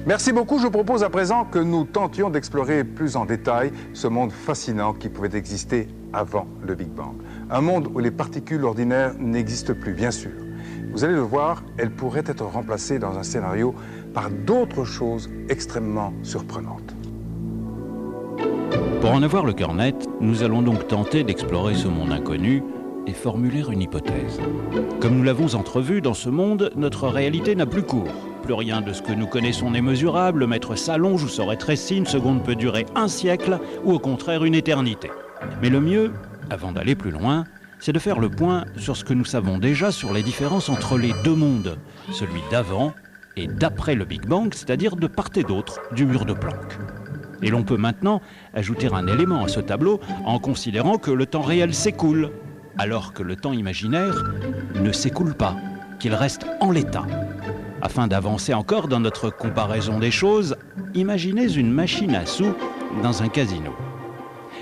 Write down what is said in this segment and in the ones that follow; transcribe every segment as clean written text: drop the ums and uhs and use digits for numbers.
Merci beaucoup. Je propose à présent que nous tentions d'explorer plus en détail ce monde fascinant qui pouvait exister avant le Big Bang. Un monde où les particules ordinaires n'existent plus, bien sûr. Vous allez le voir, elles pourraient être remplacées dans un scénario par d'autres choses extrêmement surprenantes. Pour en avoir le cœur net, nous allons donc tenter d'explorer ce monde inconnu et formuler une hypothèse. Comme nous l'avons entrevu, dans ce monde, notre réalité n'a plus cours. Plus rien de ce que nous connaissons n'est mesurable, le mètre s'allonge ou se rétrécit, une seconde peut durer un siècle ou au contraire une éternité. Mais le mieux, avant d'aller plus loin, c'est de faire le point sur ce que nous savons déjà sur les différences entre les deux mondes, celui d'avant et d'après le Big Bang, c'est-à-dire de part et d'autre du mur de Planck. Et l'on peut maintenant ajouter un élément à ce tableau en considérant que le temps réel s'écoule, alors que le temps imaginaire ne s'écoule pas, qu'il reste en l'état. Afin d'avancer encore dans notre comparaison des choses, imaginez une machine à sous dans un casino.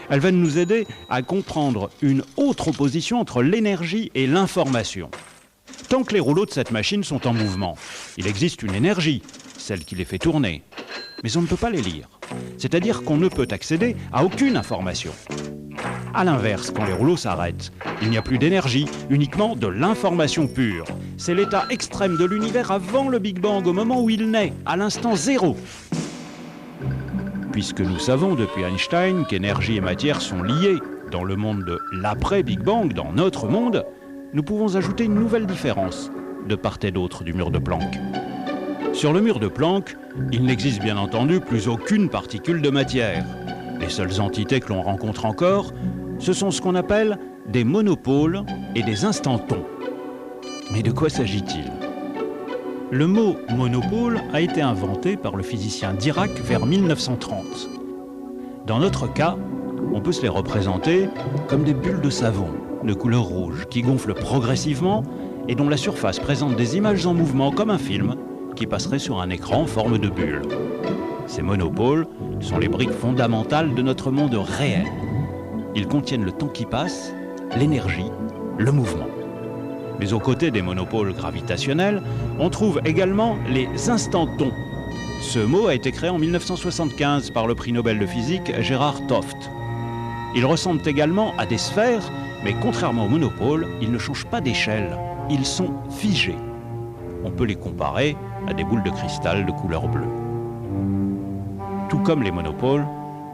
Elle va nous aider à comprendre une autre opposition entre l'énergie et l'information. Tant que les rouleaux de cette machine sont en mouvement, il existe une énergie, celle qui les fait tourner. Mais on ne peut pas les lire. C'est-à-dire qu'on ne peut accéder à aucune information. A l'inverse, quand les rouleaux s'arrêtent, il n'y a plus d'énergie, uniquement de l'information pure. C'est l'état extrême de l'univers avant le Big Bang, au moment où il naît, à l'instant zéro. Puisque nous savons depuis Einstein qu'énergie et matière sont liées dans le monde de l'après-Big Bang, dans notre monde, nous pouvons ajouter une nouvelle différence de part et d'autre du mur de Planck. Sur le mur de Planck, il n'existe bien entendu plus aucune particule de matière. Les seules entités que l'on rencontre encore, ce sont ce qu'on appelle des monopôles et des instantons. Mais de quoi s'agit-il ? Le mot monopôle a été inventé par le physicien Dirac vers 1930. Dans notre cas, on peut se les représenter comme des bulles de savon de couleur rouge qui gonflent progressivement et dont la surface présente des images en mouvement comme un film qui passerait sur un écran en forme de bulle. Ces monopôles sont les briques fondamentales de notre monde réel. Ils contiennent le temps qui passe, l'énergie, le mouvement. Mais aux côtés des monopôles gravitationnels, on trouve également les instantons. Ce mot a été créé en 1975 par le prix Nobel de physique Gerhard Toft. Ils ressemblent également à des sphères, mais contrairement aux monopôles, ils ne changent pas d'échelle. Ils sont figés. On peut les comparer à des boules de cristal de couleur bleue. Tout comme les monopôles,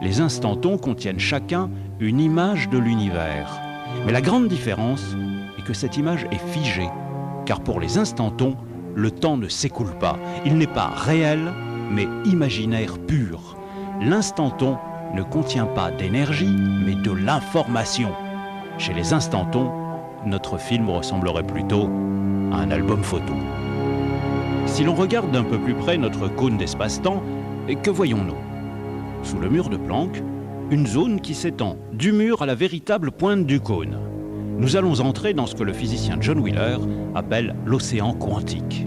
les instantons contiennent chacun une image de l'univers. Mais la grande différence est que cette image est figée, car pour les instantons, le temps ne s'écoule pas. Il n'est pas réel, mais imaginaire pur. L'instanton ne contient pas d'énergie, mais de l'information. Chez les instantons, notre film ressemblerait plutôt à un album photo. Si l'on regarde d'un peu plus près notre cône d'espace-temps, que voyons-nous ? Sous le mur de Planck, une zone qui s'étend du mur à la véritable pointe du cône. Nous allons entrer dans ce que le physicien John Wheeler appelle l'océan quantique.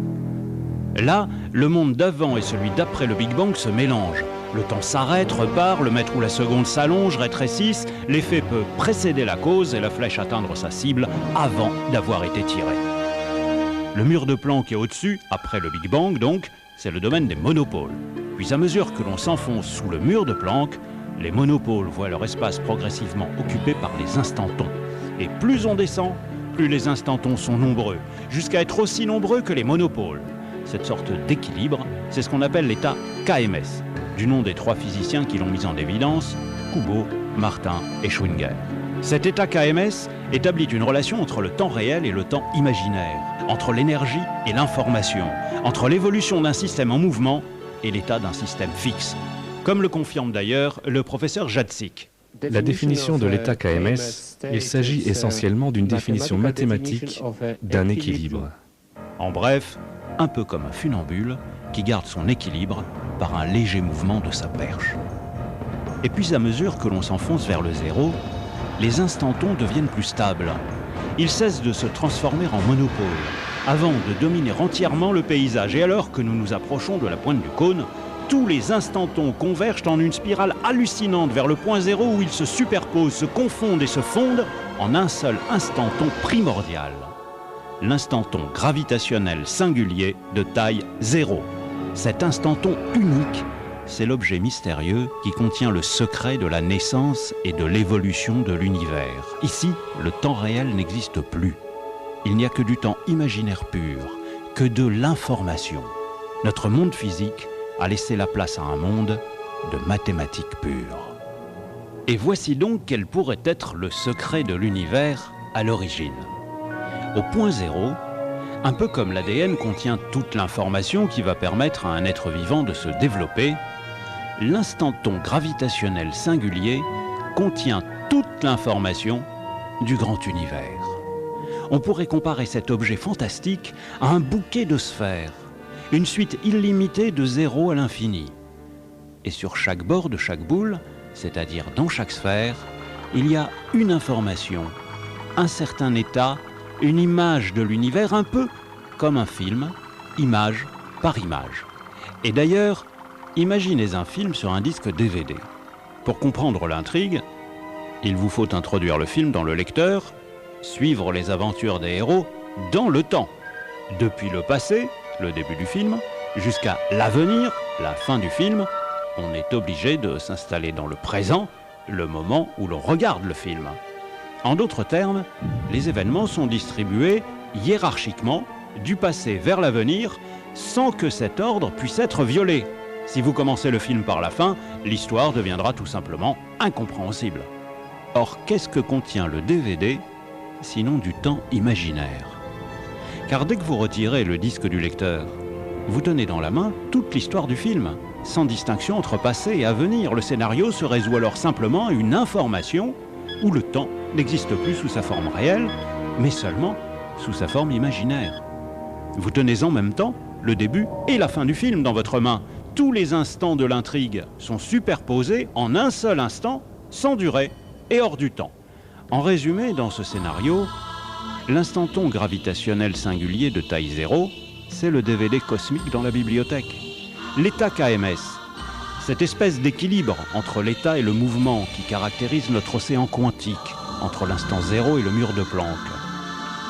Là, le monde d'avant et celui d'après le Big Bang se mélangent. Le temps s'arrête, repart, le mètre ou la seconde s'allonge, rétrécissent, l'effet peut précéder la cause et la flèche atteindre sa cible avant d'avoir été tirée. Le mur de Planck est au-dessus, après le Big Bang donc, c'est le domaine des monopôles. Puis à mesure que l'on s'enfonce sous le mur de Planck, les monopôles voient leur espace progressivement occupé par les instantons. Et plus on descend, plus les instantons sont nombreux, jusqu'à être aussi nombreux que les monopôles. Cette sorte d'équilibre, c'est ce qu'on appelle l'état KMS, du nom des trois physiciens qui l'ont mis en évidence, Kubo, Martin et Schwinger. Cet état KMS établit une relation entre le temps réel et le temps imaginaire, entre l'énergie et l'information, entre l'évolution d'un système en mouvement et l'état d'un système fixe, comme le confirme d'ailleurs le professeur Jacek. La définition de l'état KMS, il s'agit essentiellement d'une définition mathématique d'un équilibre. En bref, un peu comme un funambule qui garde son équilibre par un léger mouvement de sa perche. Et puis à mesure que l'on s'enfonce vers le zéro, les instantons deviennent plus stables. Ils cessent de se transformer en monopoles, avant de dominer entièrement le paysage. Et alors que nous nous approchons de la pointe du cône, tous les instantons convergent en une spirale hallucinante vers le point zéro où ils se superposent, se confondent et se fondent en un seul instanton primordial. L'instanton gravitationnel singulier de taille 0. Cet instanton unique, c'est l'objet mystérieux qui contient le secret de la naissance et de l'évolution de l'univers. Ici, le temps réel n'existe plus. Il n'y a que du temps imaginaire pur, que de l'information. Notre monde physique a laissé la place à un monde de mathématiques pures. Et voici donc quel pourrait être le secret de l'univers à l'origine. Au point zéro, un peu comme l'ADN contient toute l'information qui va permettre à un être vivant de se développer, l'instanton gravitationnel singulier contient toute l'information du grand univers. On pourrait comparer cet objet fantastique à un bouquet de sphères, une suite illimitée de zéros à l'infini. Et sur chaque bord de chaque boule, c'est-à-dire dans chaque sphère, il y a une information, un certain état, une image de l'univers, un peu comme un film, image par image. Et d'ailleurs, imaginez un film sur un disque DVD. Pour comprendre l'intrigue, il vous faut introduire le film dans le lecteur, suivre les aventures des héros dans le temps, depuis le passé, le début du film, jusqu'à l'avenir, la fin du film. On est obligé de s'installer dans le présent, le moment où l'on regarde le film. En d'autres termes, les événements sont distribués hiérarchiquement du passé vers l'avenir sans que cet ordre puisse être violé. Si vous commencez le film par la fin, l'histoire deviendra tout simplement incompréhensible. Or, qu'est-ce que contient le DVD sinon du temps imaginaire? Car dès que vous retirez le disque du lecteur, vous tenez dans la main toute l'histoire du film, sans distinction entre passé et avenir. Le scénario se résout alors simplement à une information où le temps n'existe plus sous sa forme réelle, mais seulement sous sa forme imaginaire. Vous tenez en même temps le début et la fin du film dans votre main. Tous les instants de l'intrigue sont superposés en un seul instant, sans durée et hors du temps. En résumé, dans ce scénario, l'instanton gravitationnel singulier de taille 0, c'est le DVD cosmique dans la bibliothèque. L'état KMS, cette espèce d'équilibre entre l'état et le mouvement qui caractérise notre océan quantique, entre l'instant 0 et le mur de Planck.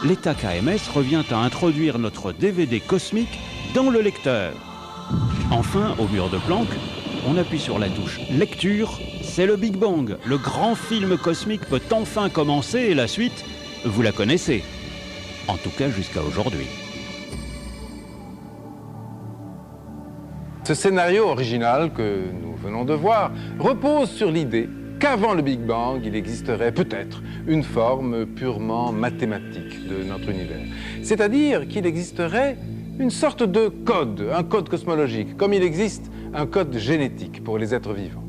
L'état KMS revient à introduire notre DVD cosmique dans le lecteur. Enfin, au mur de Planck, on appuie sur la touche lecture, c'est le Big Bang. Le grand film cosmique peut enfin commencer et la suite, vous la connaissez. En tout cas jusqu'à aujourd'hui. Ce scénario original que nous venons de voir repose sur l'idée qu'avant le Big Bang, il existerait peut-être une forme purement mathématique de notre univers. C'est-à-dire qu'il existerait une sorte de code, un code cosmologique, comme il existe un code génétique pour les êtres vivants.